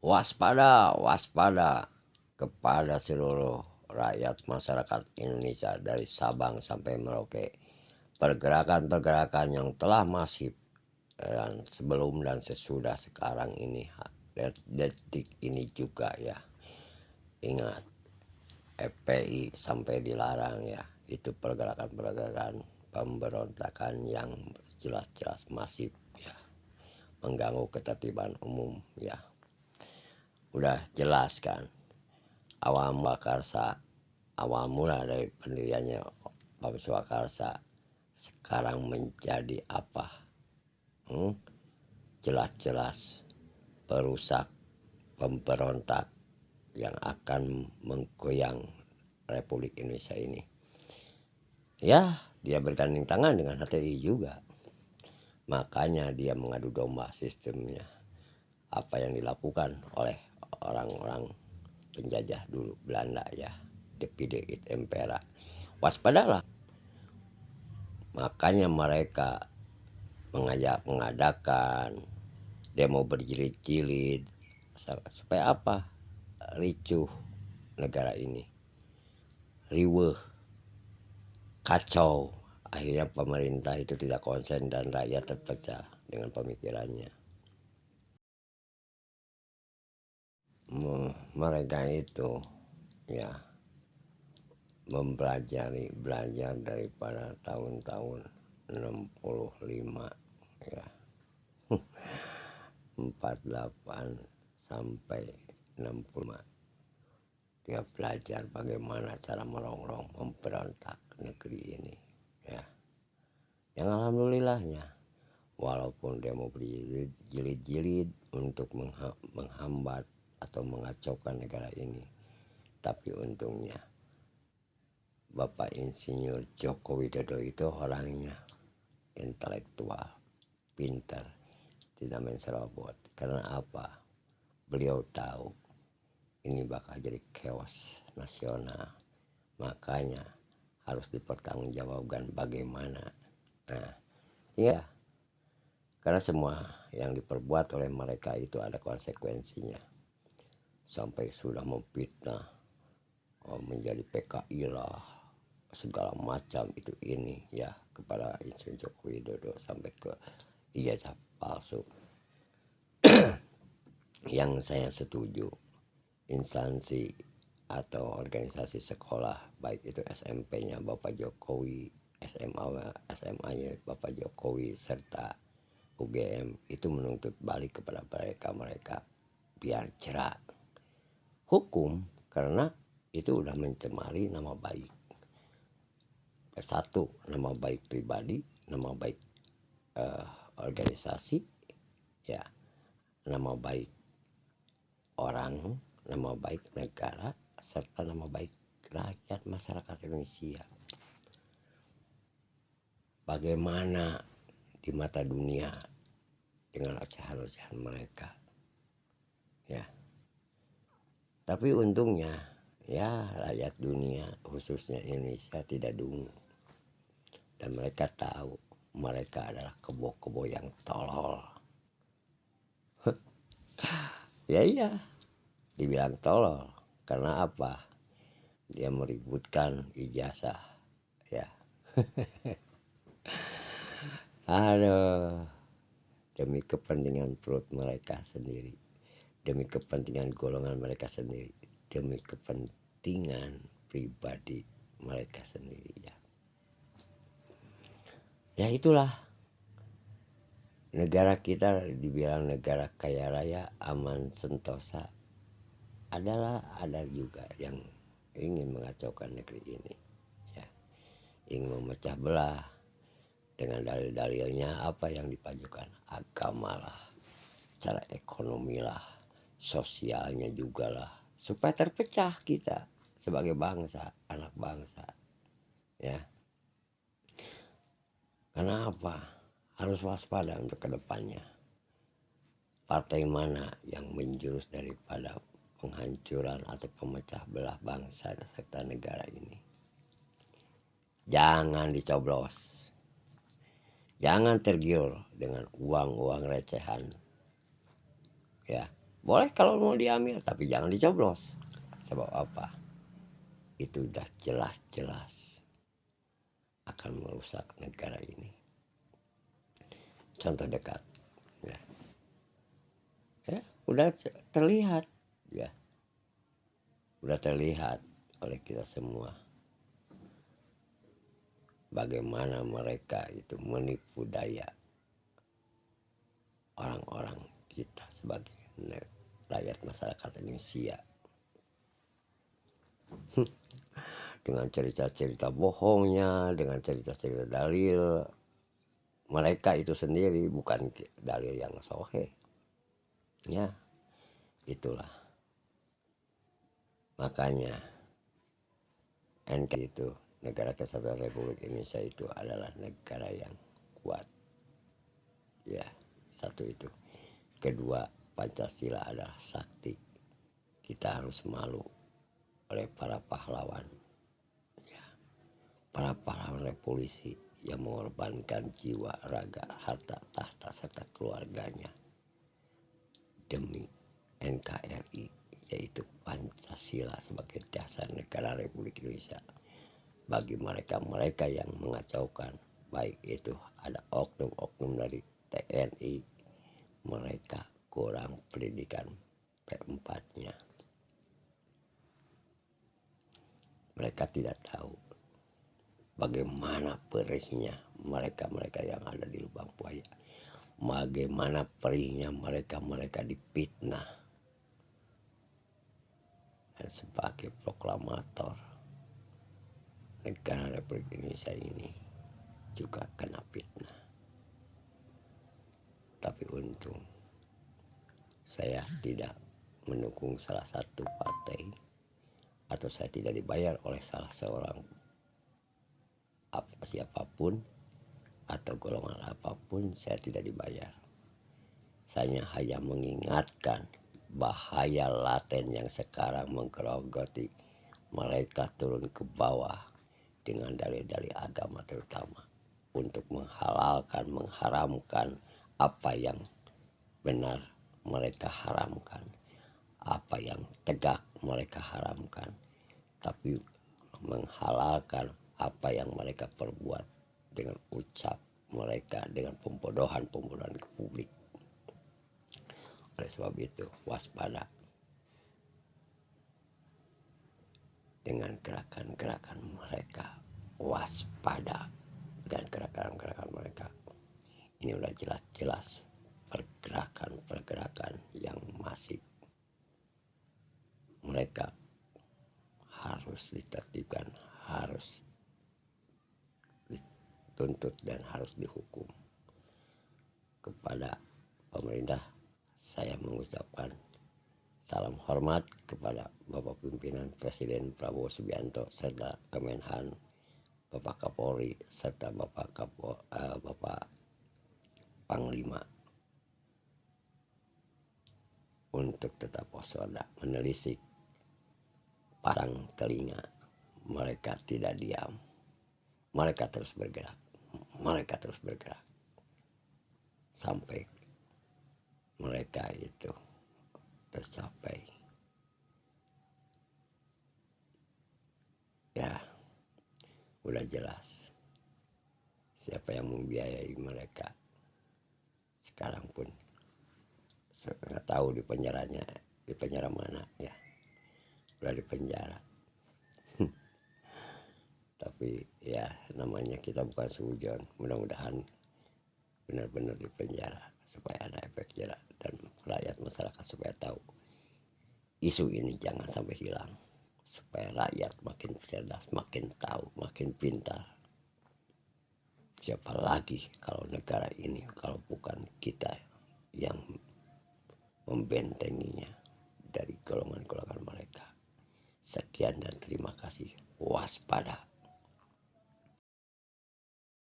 Waspada, waspada kepada seluruh rakyat masyarakat Indonesia dari Sabang sampai Merauke. Pergerakan-pergerakan yang telah masif dan sebelum dan sesudah sekarang ini, detik ini juga ya. Ingat, FPI sampai dilarang ya. Itu pergerakan-pergerakan pemberontakan yang jelas-jelas masif ya. Mengganggu ketertiban umum ya. Udah jelas kan, awal Swakarsa, awal mula dari pendiriannya Pak Swakarsa sekarang menjadi apa? Jelas-jelas perusak, pemberontak yang akan menggoyang Republik Indonesia ini. Ya, dia berganding tangan dengan HTI juga. Makanya dia mengadu domba sistemnya. Apa yang dilakukan oleh orang-orang penjajah dulu Belanda ya, Divide et Impera. Waspadalah. Makanya mereka mengadakan demo berjilid-jilid supaya apa? Ricuh negara ini, riweuh, kacau. Akhirnya pemerintah itu tidak konsen dan rakyat terpecah dengan pemikirannya. Mereka itu ya belajar daripada tahun-tahun 65 ya, 48 sampai 65. Dia belajar bagaimana cara merongrong memberontak negeri ini ya. Yang alhamdulillahnya walaupun dia mau berjilid-jilid untuk menghambat atau mengacaukan negara ini, tapi untungnya Bapak Insinyur Joko Widodo itu orangnya intelektual, pintar, tidak main serobot. Karena apa? Beliau tahu ini bakal jadi chaos nasional. Makanya harus dipertanggungjawabkan bagaimana. Nah, ya, karena semua yang diperbuat oleh mereka itu ada konsekuensinya. Sampai sudah memfitnah, menjadi PKI lah, segala macam itu ini ya kepada Insinyur Joko Widodo, sampai ke ijazah palsu. Yang saya setuju, instansi atau organisasi sekolah baik itu SMP-nya Bapak Jokowi, SMA-nya Bapak Jokowi serta UGM itu menuntut balik kepada mereka biar jerak hukum, karena itu udah mencemari nama baik. Satu, nama baik pribadi, nama baik organisasi ya, nama baik orang, nama baik negara, serta nama baik rakyat masyarakat Indonesia. Bagaimana di mata dunia dengan ocehan-ocehan mereka ya. Tapi untungnya ya rakyat dunia khususnya Indonesia tidak dungu, dan mereka tahu mereka adalah kebo-kebo yang tolol. Ya iya, dibilang tolol karena apa? Dia meributkan ijazah ya. Aduh, demi kepentingan perut mereka sendiri, demi kepentingan golongan mereka sendiri, demi kepentingan pribadi mereka sendiri ya. Ya itulah, negara kita dibilang negara kaya raya, aman, sentosa, ada juga yang ingin mengacaukan negeri ini ya, ingin memecah belah dengan dalil-dalilnya apa yang dipajukan, agama lah, cara ekonomi lah, sosialnya juga lah, supaya terpecah kita sebagai bangsa, anak bangsa ya. Karena apa? Harus waspada untuk kedepannya. Partai mana yang menjurus daripada penghancuran atau pemecah belah bangsa serta negara ini. Jangan dicoblos. Jangan tergiur dengan uang-uang recehan. Ya. Boleh kalau mau diambil, tapi jangan dicoblos. Sebab apa? Itu udah jelas-jelas akan merusak negara ini. Contoh dekat, ya, ya udah terlihat, ya, udah terlihat oleh kita semua bagaimana mereka itu menipu daya orang-orang kita sebagai rakyat masyarakat Indonesia dengan cerita-cerita bohongnya, dengan cerita-cerita dalil mereka itu sendiri, bukan dalil yang sahih. Ya, itulah. Makanya NKRI itu, Negara Kesatuan Republik Indonesia itu adalah negara yang kuat. Ya, satu itu. Kedua, Pancasila adalah sakti. Kita harus malu oleh para pahlawan. Ya, para pahlawan revolusi yang mengorbankan jiwa, raga, harta, tahta, serta keluarganya demi NKRI, yaitu Pancasila sebagai dasar negara Republik Indonesia. Bagi mereka-mereka yang mengacaukan, baik itu ada oknum-oknum dari TNI, mereka kurang pendidikan P4-nya. Mereka tidak tahu bagaimana perihnya mereka-mereka yang ada di lubang buaya. Bagaimana perihnya mereka-mereka dipitnah. Dan sebagai proklamator negara Republik Indonesia ini juga kena fitnah. Tapi untung saya tidak mendukung salah satu partai, atau saya tidak dibayar oleh salah seorang siapapun atau golongan apapun. Saya tidak dibayar. Saya hanya mengingatkan bahaya laten yang sekarang menggerogoti mereka turun ke bawah dengan dalil-dalil agama, terutama untuk menghalalkan, mengharamkan apa yang benar mereka haramkan, apa yang tegak mereka haramkan, tapi menghalalkan apa yang mereka perbuat dengan ucap mereka, dengan pembodohan-pembodohan ke publik. Oleh sebab itu, waspada dengan gerakan-gerakan mereka, waspada dengan gerakan-gerakan mereka. Ini udah jelas-jelas pergerakan-pergerakan yang masif. Mereka harus ditertibkan, harus dituntut dan harus dihukum. Kepada pemerintah, saya mengucapkan salam hormat kepada Bapak Pimpinan Presiden Prabowo Subianto serta Kemenhan, Bapak Kapolri serta Bapak Panglima untuk tetap waspada, menelisik, pasang telinga. Mereka tidak diam, mereka terus bergerak, mereka terus bergerak sampai mereka itu tercapai. Ya, udah jelas siapa yang membiayai mereka. Sekarang pun saya nggak tahu di penjaranya, di penjara mana ya, udah di penjara. Tapi ya namanya kita bukan sujon, mudah-mudahan benar-benar di penjara supaya ada efek jerak dan rakyat masyarakat supaya tahu isu ini jangan sampai hilang, supaya rakyat makin cerdas, makin tahu, makin pintar. Siapa lagi kalau negara ini kalau bukan kita yang membentenginya dari golongan-golongan mereka. Sekian dan terima kasih. Waspada.